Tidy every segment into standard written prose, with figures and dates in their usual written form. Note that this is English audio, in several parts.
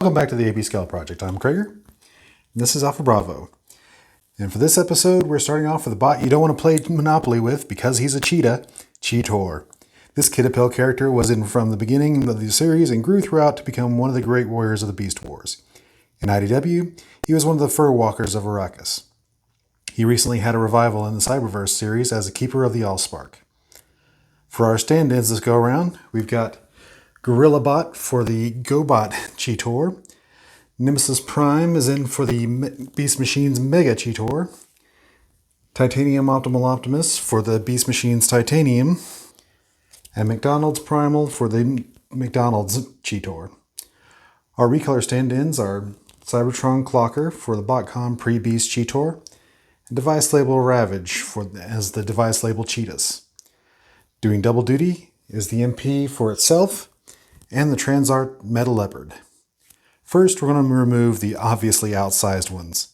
Welcome back to the AB Scale Project. I'm Krager, and this is Alpha Bravo. And for this episode, we're starting off with a bot you don't want to play Monopoly with because he's a cheetah, Cheetor. This Kid-Apel character was in from the beginning of the series and grew throughout to become one of the great warriors of the Beast Wars. In IDW, he was one of the fur walkers of Arrakis. He recently had a revival in the Cyberverse series as a keeper of the Allspark. For our stand-ins this go-around, we've got GorillaBot for the GoBot Cheetor. Nemesis Prime is in for the Beast Machines Mega Cheetor. Titanium Optimal Optimus for the Beast Machines Titanium. And McDonald's Primal for the McDonald's Cheetor. Our recolor stand-ins are Cybertron Clocker for the BotCon Pre-Beast Cheetor. And Device Label Ravage as the Device Label Cheetahs. Doing double duty is the MP for itself and the Transart Metal Leopard. First, we're going to remove the obviously outsized ones.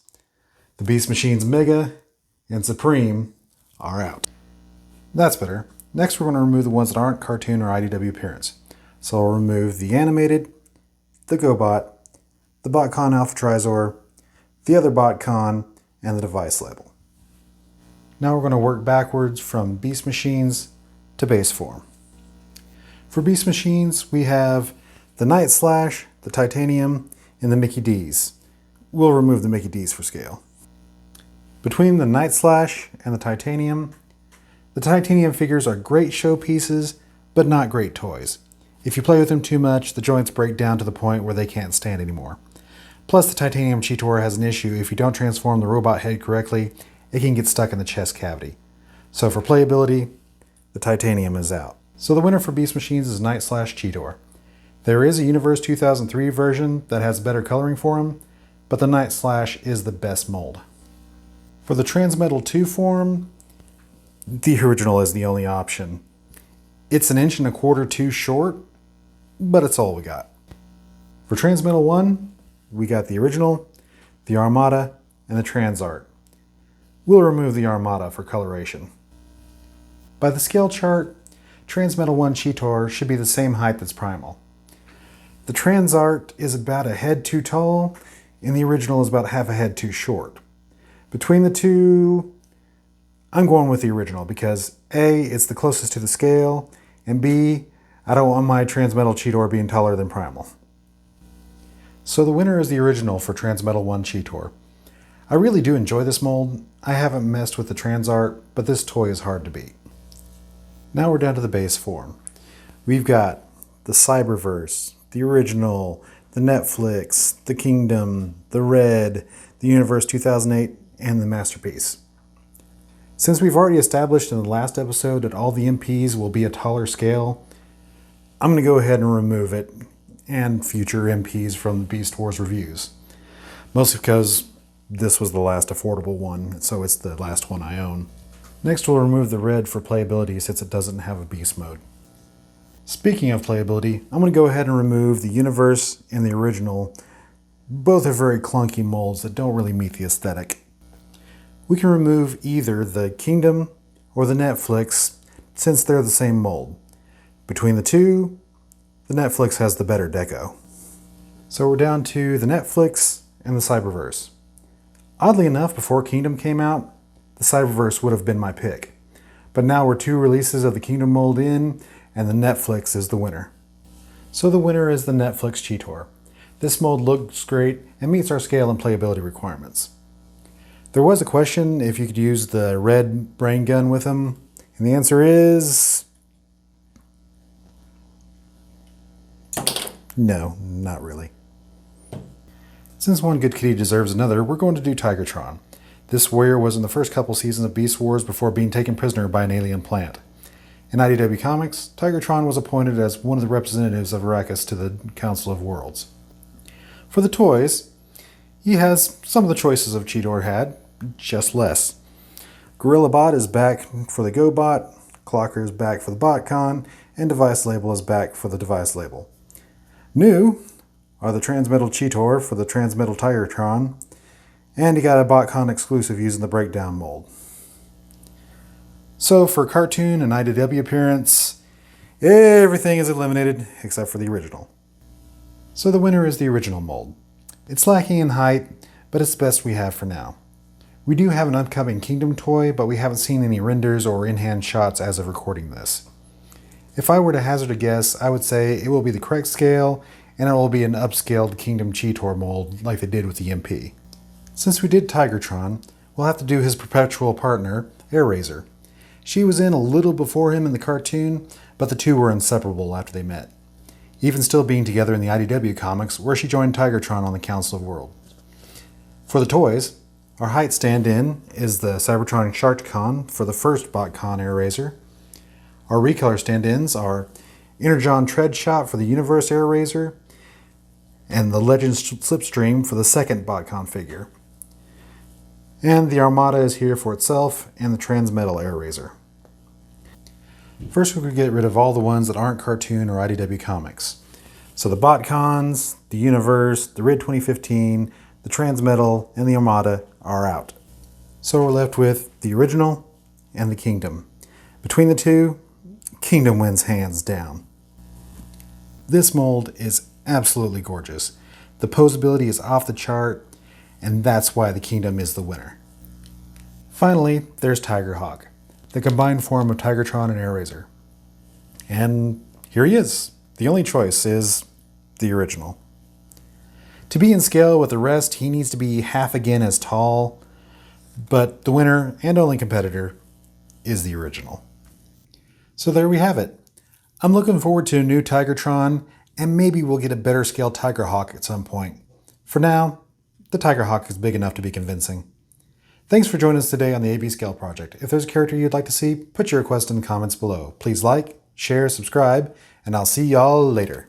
The Beast Machines Mega and Supreme are out. That's better. Next, we're going to remove the ones that aren't cartoon or IDW appearance. So I'll remove the animated, the GoBot, the BotCon Alpha Trizor, the other BotCon, and the device label. Now we're going to work backwards from Beast Machines to base form. For Beast Machines, we have the Night Slash, the Titanium, and the Mickey D's. We'll remove the Mickey D's for scale. Between the Night Slash and the Titanium figures are great showpieces, but not great toys. If you play with them too much, the joints break down to the point where they can't stand anymore. Plus, the Titanium Cheetor has an issue. If you don't transform the robot head correctly, it can get stuck in the chest cavity. So for playability, the Titanium is out. So the winner for Beast Machines is Night Slash Cheetor. There is a Universe 2003 version that has better coloring for him, but the Night Slash is the best mold. For the Transmetal 2 form, the original is the only option. It's 1.25 inches too short, but it's all we got. For Transmetal 1, we got the original, the Armada, and the Transart. We'll remove the Armada for coloration. By the scale chart, Transmetal 1 Cheetor should be the same height as Primal. The Transart is about a head too tall, and the original is about half a head too short. Between the two, I'm going with the original because A, it's the closest to the scale, and B, I don't want my Transmetal Cheetor being taller than Primal. So the winner is the original for Transmetal 1 Cheetor. I really do enjoy this mold. I haven't messed with the Transart, but this toy is hard to beat. Now we're down to the base form. We've got the Cyberverse, the original, the Netflix, the Kingdom, the Red, the Universe 2008, and the Masterpiece. Since we've already established in the last episode that all the MPs will be a taller scale, I'm going to go ahead and remove it and future MPs from the Beast Wars reviews. Mostly because this was the last affordable one, so it's the last one I own. Next, we'll remove the Red for playability since it doesn't have a beast mode. Speaking of playability, I'm going to go ahead and remove the Universe and the original. Both are very clunky molds that don't really meet the aesthetic. We can remove either the Kingdom or the Netflix since they're the same mold. Between the two, the Netflix has the better deco. So we're down to the Netflix and the Cyberverse. Oddly enough, before Kingdom came out, the Cyberverse would have been my pick. But now we're 2 releases of the Kingdom mold in, and the Netflix is the winner. So the winner is the Netflix Cheetor. This mold looks great and meets our scale and playability requirements. There was a question if you could use the red brain gun with him, and the answer is no, not really. Since one good kitty deserves another, we're going to do Tigertron. This warrior was in the first couple seasons of Beast Wars before being taken prisoner by an alien plant. In IDW Comics, Tigertron was appointed as one of the representatives of Arrakis to the Council of Worlds. For the toys, he has some of the choices of Cheetor had, just less. GorillaBot is back for the GoBot, Clocker is back for the BotCon, and Device Label is back for the Device Label. New are the Transmetal Cheetor for the Transmetal Tigertron, and he got a BotCon exclusive using the Breakdown mold. So for cartoon and IDW appearance, everything is eliminated except for the original. So the winner is the original mold. It's lacking in height, but it's the best we have for now. We do have an upcoming Kingdom toy, but we haven't seen any renders or in-hand shots as of recording this. If I were to hazard a guess, I would say it will be the correct scale, and it will be an upscaled Kingdom Cheetor mold like they did with the MP. Since we did Tigertron, we'll have to do his perpetual partner, Airazor. She was in a little before him in the cartoon, but the two were inseparable after they met, even still being together in the IDW comics, where she joined Tigertron on the Council of Worlds. For the toys, our height stand-in is the Cybertronic Sharkcon for the first BotCon Airazor. Our recolor stand-ins are Energon Treadshot for the Universe Airazor, and the Legends Slipstream for the second BotCon figure. And the Armada is here for itself, and the Transmetal Airazor. First, we could get rid of all the ones that aren't cartoon or IDW comics. So the BotCons, the Universe, the RID 2015, the Transmetal, and the Armada are out. So we're left with the original and the Kingdom. Between the two, Kingdom wins hands down. This mold is absolutely gorgeous. The posability is off the chart, and that's why the Kingdom is the winner. Finally, there's Tigerhawk, the combined form of Tigertron and Airazor. And here he is. The only choice is the original. To be in scale with the rest, he needs to be half again as tall, but the winner and only competitor is the original. So there we have it. I'm looking forward to a new Tigertron, and maybe we'll get a better scale Tigerhawk at some point. For now, the Tigerhawk is big enough to be convincing. Thanks for joining us today on the AB Scale Project. If there's a character you'd like to see, put your request in the comments below. Please like, share, subscribe, and I'll see y'all later.